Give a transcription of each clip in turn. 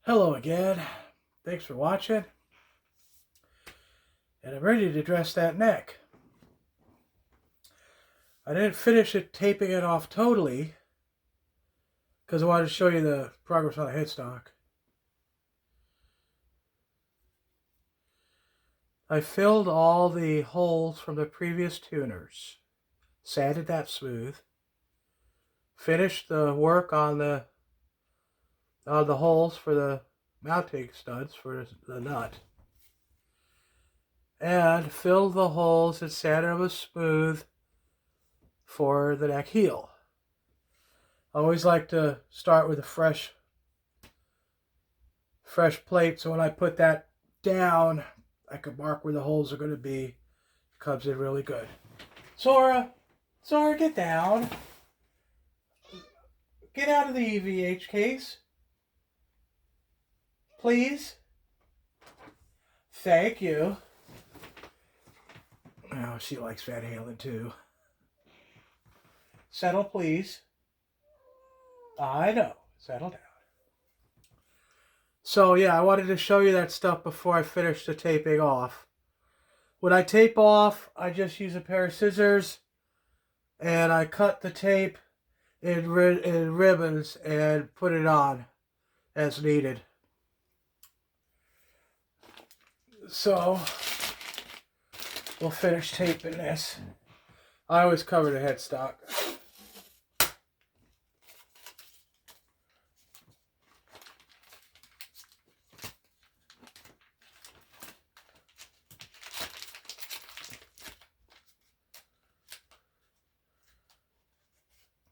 Hello again. Thanks for watching. And I'm ready to dress that neck. I didn't finish it taping it off totally because I wanted to show you the progress on the headstock. I filled all the holes from the previous tuners, sanded that smooth, finished the work on the holes for the mounting studs for the nut, and filled the holes and sanded them smooth for the neck heel. I always like to start with a fresh plate, so when I put that down, I can mark where the holes are going to be. It comes in really good. Zora, get down. Get out of the EVH case. Please. Thank you. Oh, she likes Van Halen too. Settle, please. I know. Settle down. So yeah, I wanted to show you that stuff before I finish the taping off. When I tape off, I just use a pair of scissors and I cut the tape in ribbons and put it on as needed. So we'll finish taping this. I always cover the headstock.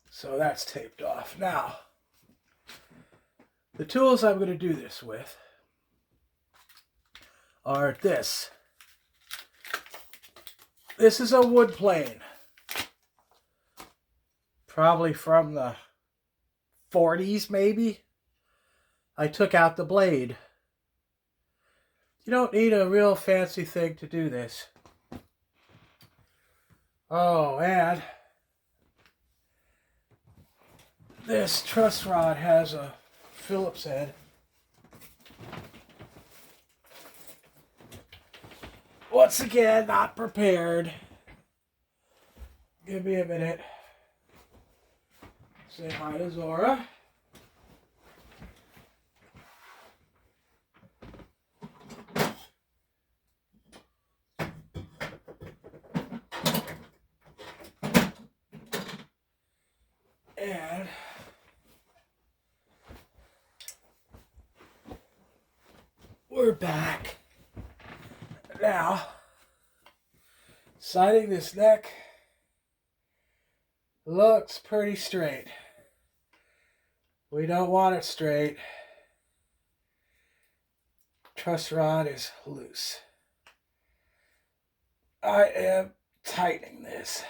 So that's taped off. Now, the tools I'm going to do this with are this. This is a wood plane. Probably from the 40s, maybe. I took out the blade. You don't need a real fancy thing to do this. Oh, and this truss rod has a Phillips head. Once again, not prepared. Give me a minute. Say hi to Zora. And we're back. Now, siding this neck looks pretty straight. We don't want it straight. Truss rod is loose. I am tightening this.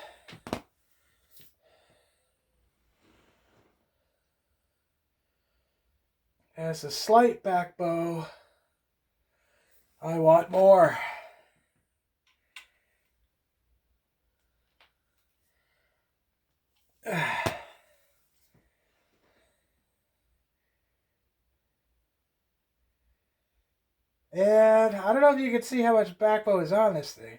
Has a slight back bow. I want more. And I don't know if you can see how much back bow is on this thing.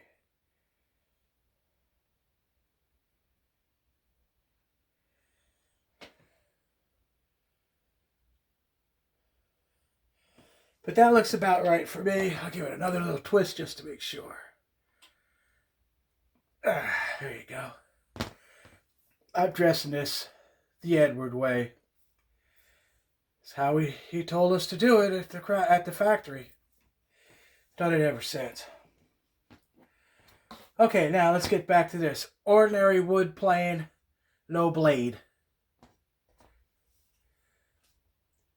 But that looks about right for me. I'll give it another little twist just to make sure. There you go. I'm dressing this the Edward way. It's how he told us to do it at the factory. Done it ever since. Okay, now let's get back to this. Ordinary wood plane, no blade.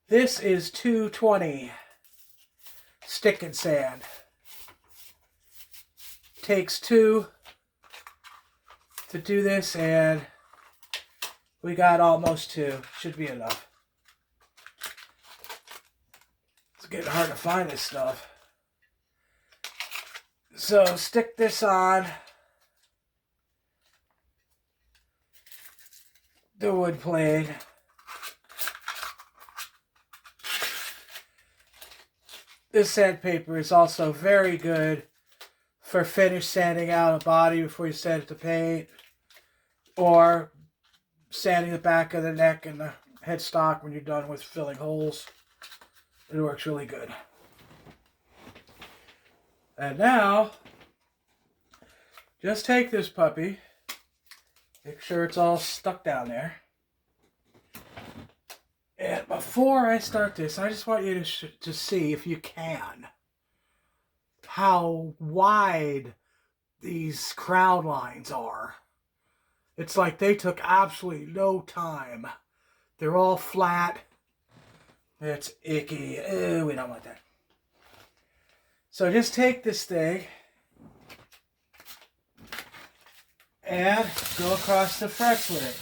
This is 220 stick and sand. Takes two to do this, and we got almost two. Should be enough. It's getting hard to find this stuff. So stick this on the wood plane. This sandpaper is also very good for finish sanding out a body before you sand it to paint, or sanding the back of the neck and the headstock when you're done with filling holes. It works really good. And now, just take this puppy, make sure it's all stuck down there. And before I start this, I just want you to see, if you can, how wide these crown lines are. It's like they took absolutely no time. They're all flat. It's icky. Ew, we don't want that. So just take this thing and go across the frets with it.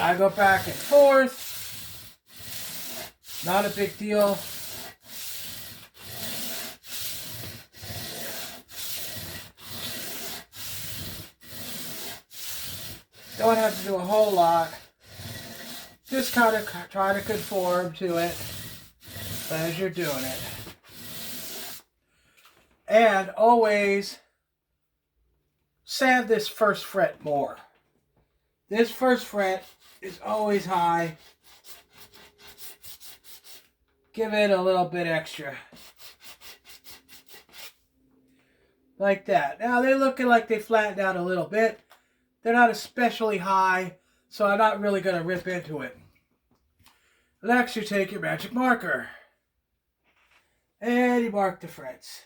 I go back and forth. Not a big deal. Don't have to do a whole lot. Just kind of try to conform to it as you're doing it. And always sand this first fret more. This first fret is always high. Give it a little bit extra. Like that. Now they're looking like they flattened out a little bit. They're not especially high, so I'm not really going to rip into it. Next, you take your magic marker. And you mark the frets.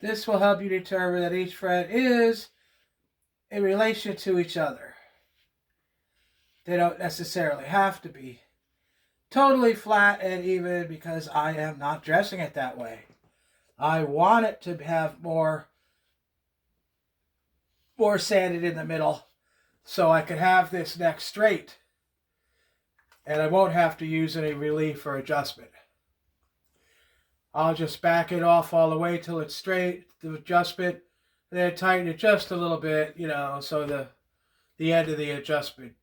This will help you determine that each fret is in relation to each other. They don't necessarily have to be totally flat and even, because I am not dressing it that way. I want it to have more sanded in the middle so I could have this neck straight. And I won't have to use any relief or adjustment. I'll just back it off all the way till it's straight, the adjustment, and then tighten it just a little bit, you know, so the end of the adjustment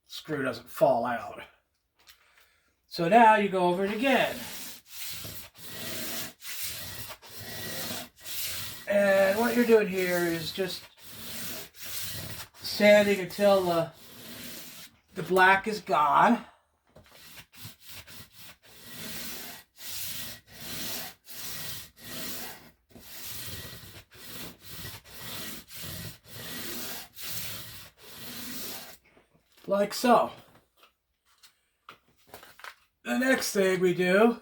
screw doesn't fall out. So now you go over it again. And what you're doing here is just sanding until the black is gone. Like so. The next thing we do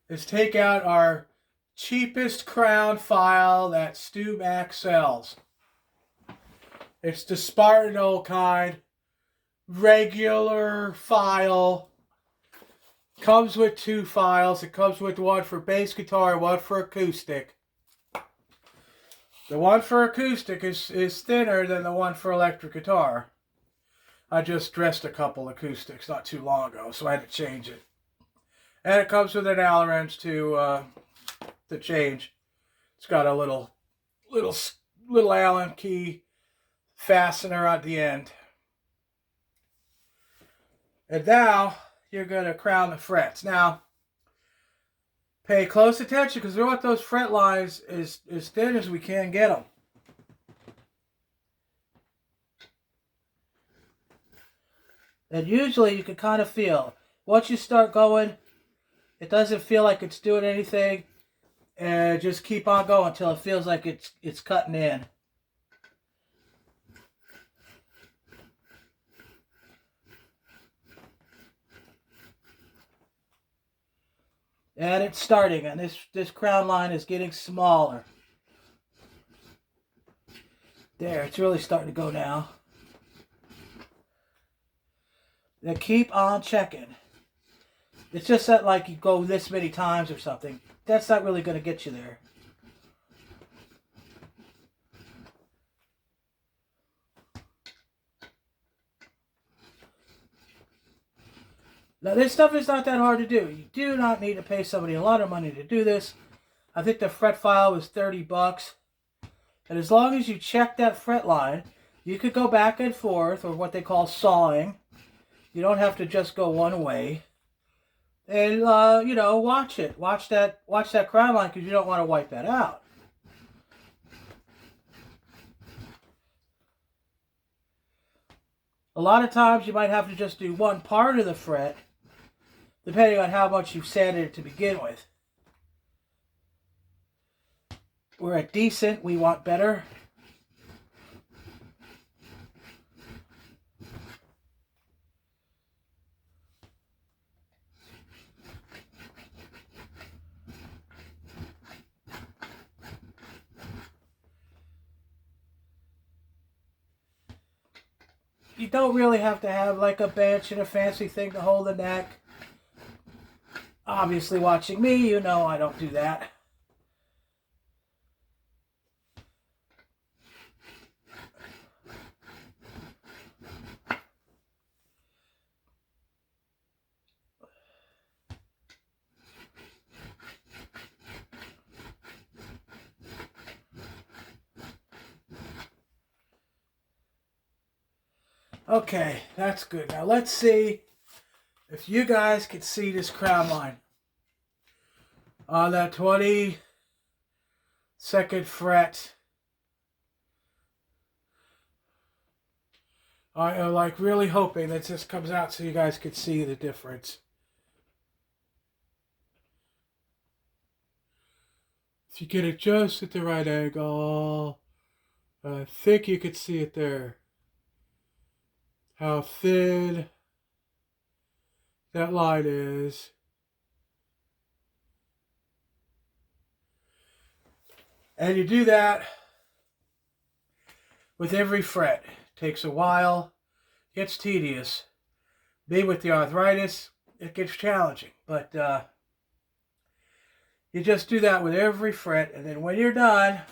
is take out our cheapest crown file that Stu Mac sells. It's the Spartan old kind, regular file. Comes with two files. It comes with one for bass guitar, one for acoustic. The one for acoustic is thinner than the one for electric guitar. I just dressed a couple acoustics not too long ago, so I had to change it. And it comes with an Allen wrench to change. It's got a little Allen key fastener at the end. And now you're going to crown the frets. Now, pay close attention because we want those fret lines as thin as we can get them. And usually you can kind of feel, once you start going, it doesn't feel like it's doing anything, and just keep on going until it feels like it's cutting in. And it's starting, and this crown line is getting smaller. There, it's really starting to go now. Then keep on checking. It's just that like you go this many times or something. That's not really going to get you there. Now this stuff is not that hard to do. You do not need to pay somebody a lot of money to do this. I think the fret file was $30. And as long as you check that fret line, you could go back and forth, or what they call sawing. You don't have to just go one way. And, you know, watch it. Watch that crown line, because you don't want to wipe that out. A lot of times you might have to just do one part of the fret, depending on how much you've sanded it to begin with. We're at decent, we want better. You don't really have to have like a bench and a fancy thing to hold the neck. Obviously, watching me, you know I don't do that. Okay, that's good. Now let's see if you guys can see this crown line. On that 22nd fret, I am like really hoping that this comes out so you guys can see the difference. If you get it just at the right angle, I think you could see it there. How thin that line is. And you do that with every fret. It takes a while, gets tedious. Me with the arthritis, it gets challenging. But you just do that with every fret, and then when you're done,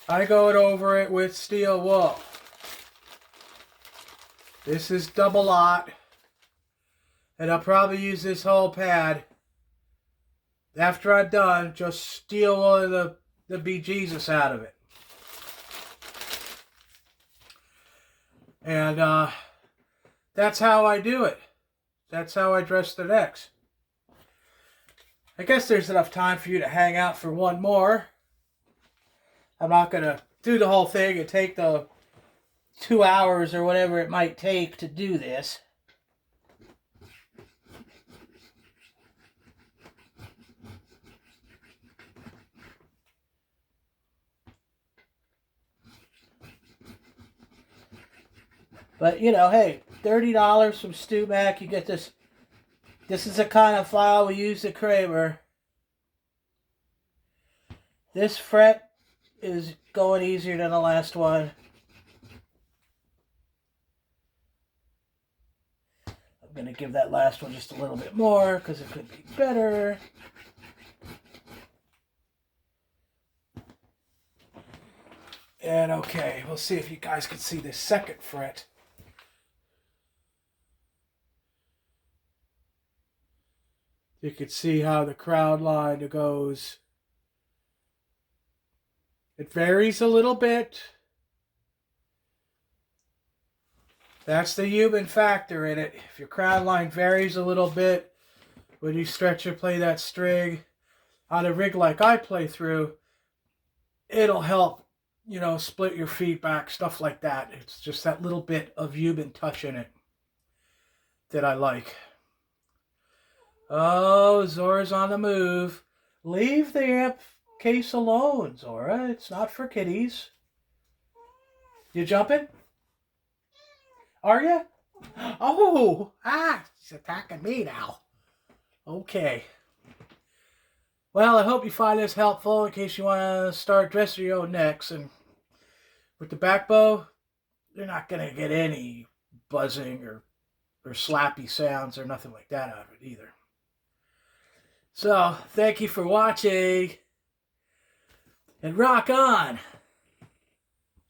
I go over it with steel wool. This is double aught, and I'll probably use this whole pad. After I'm done, just steel wool the bejesus out of it. And that's how I do it. That's how I dress the necks. I guess there's enough time for you to hang out for one more. I'm not going to do the whole thing and take the 2 hours or whatever it might take to do this. But, you know, hey, $30 from Stu Mac, you get this. This is the kind of file we use at Kramer. This fret is going easier than the last one. I'm going to give that last one just a little bit more because it could be better. And okay, we'll see if you guys can see this second fret. You can see how the crown line goes. It varies a little bit. That's the human factor in it. If your crown line varies a little bit when you stretch or play that string on a rig like I play through, it'll help, you know, split your feet back, stuff like that. It's just that little bit of human touch in it that I like. Oh, Zora's on the move. Leave the amp case alone, Zora. It's not for kiddies. You jumping? Are you? Oh, she's attacking me now. Okay. Well, I hope you find this helpful in case you want to start dressing your own necks. And with the back bow, you're not going to get any buzzing or slappy sounds or nothing like that out of it either. So, thank you for watching, and rock on!